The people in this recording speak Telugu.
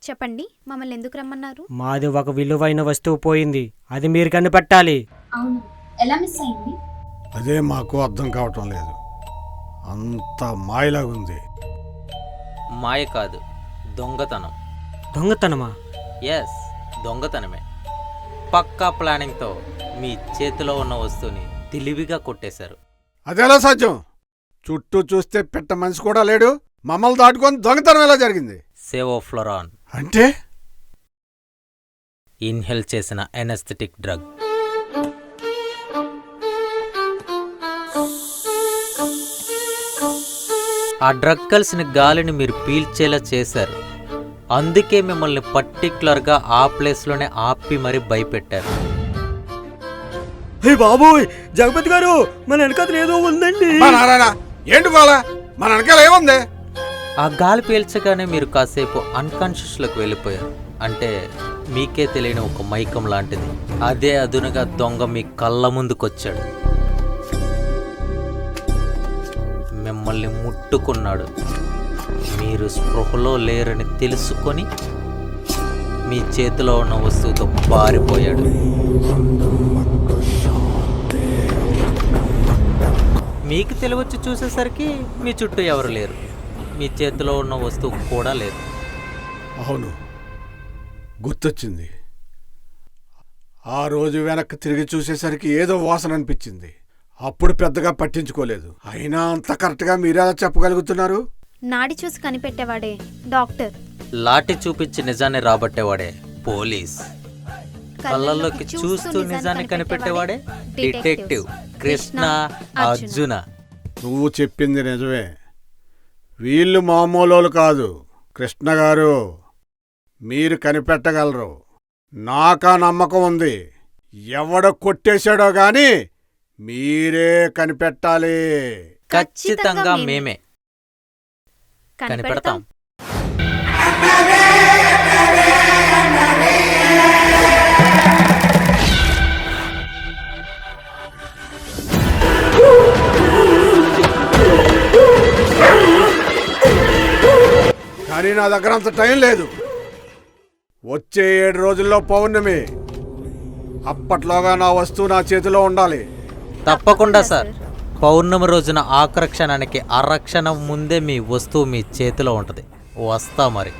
చెప్పండి, మమ్మల్ని ఎందుకు రమ్మన్నారు? మాది ఒక విలువైన వస్తువు పోయింది, అది మీరు కనిపెట్టాలి. అవును, ఎలా మిస్ అయింది? అదే మాకు అర్థం కావటం లేదు. అంత మాయలాగుంది. మాయ కాదు, దొంగతనం. దొంగతనమా? ఎస్, దొంగతనమే. పక్కా ప్లానింగ్తో మీ చేతిలో ఉన్న వస్తువుని తెలివిగా కొట్టేశారు. అదెలా సాధ్యం? చుట్టూ చూస్తే పెట్ట మనిషి కూడా లేడు. మమ్మల్ని దాటుకొని దొంగతనం ఎలా జరిగింది? సెవోఫ్లోరాన్ అంటే ఇన్హేల్ చేసిన ఎనస్థెటిక్ డ్రగ్. ఆ డ్రగ్ కలిసిన గాలిని మీరు పీల్చేలా చేశారు. అందుకే మిమ్మల్ని పర్టిక్యులర్గా ఆ ప్లేస్లోనే ఆపి మరీ భయపెట్టారు. బాబోయ్, జగపతి గారు, మన వెనకాల ఏదో ఉందండి. ఏంటి బాలా, మన వెనకాల ఏముంది? ఆ గాలి పీల్చగానే మీరు కాసేపు అన్కాన్షియస్లోకి వెళ్ళిపోయారు. అంటే మీకే తెలియని ఒక మైకం లాంటిది. అదే అదునుగా దొంగ మీ కళ్ళ ముందుకొచ్చాడు. మిమ్మల్ని ముట్టుకున్నాడు. మీరు స్పృహలో లేరని తెలుసుకొని మీ చేతిలో ఉన్న వస్తువుతో పారిపోయాడు. మీకు తెలివచ్చి చూసేసరికి మీ చుట్టూ ఎవరు లేరు, మీ చేతిలో ఉన్న వస్తువు కూడా లేదు. అవును, గుర్తొచ్చింది. ఆ రోజు వెనక్కి తిరిగి చూసేసరికి ఏదో వాసన అనిపించింది. అప్పుడు పెద్దగా పట్టించుకోలేదు. అయినా అంత కరెక్ట్గా మీరెలా చెప్పగలుగుతున్నారు? నాడి చూసి కనిపెట్టేవాడే డాక్టర్, లాఠీ చూపించి నిజాన్ని రాబట్టేవాడే పోలీస్, కళ్ళల్లోకి చూస్తూ నిజాన్ని కనిపెట్టేవాడే డిటెక్టివ్ కృష్ణ అర్జున. నువ్వు చెప్పింది నిజమే. వీళ్ళు మామూలు కాదు. కృష్ణ గారు, మీరు కనిపెట్టగలరు. నాకా నమ్మకం ఉంది. ఎవడ కొట్టేశాడో గాని మీరే కనిపెట్టాలి. ఖచ్చితంగా మేమే కనిపెడతాం. కానీ నా దగ్గర అంత టైం లేదు. వచ్చే 7 రోజుల్లో పౌర్ణమి. అప్పట్లోగా నా వస్తువు నా చేతిలో ఉండాలి. తప్పకుండా సార్. పౌర్ణమి రోజున ఆకర్షణానికి అరక్షణం ముందే మీ వస్తువు మీ చేతిలో ఉంటుంది. వస్తా మరి.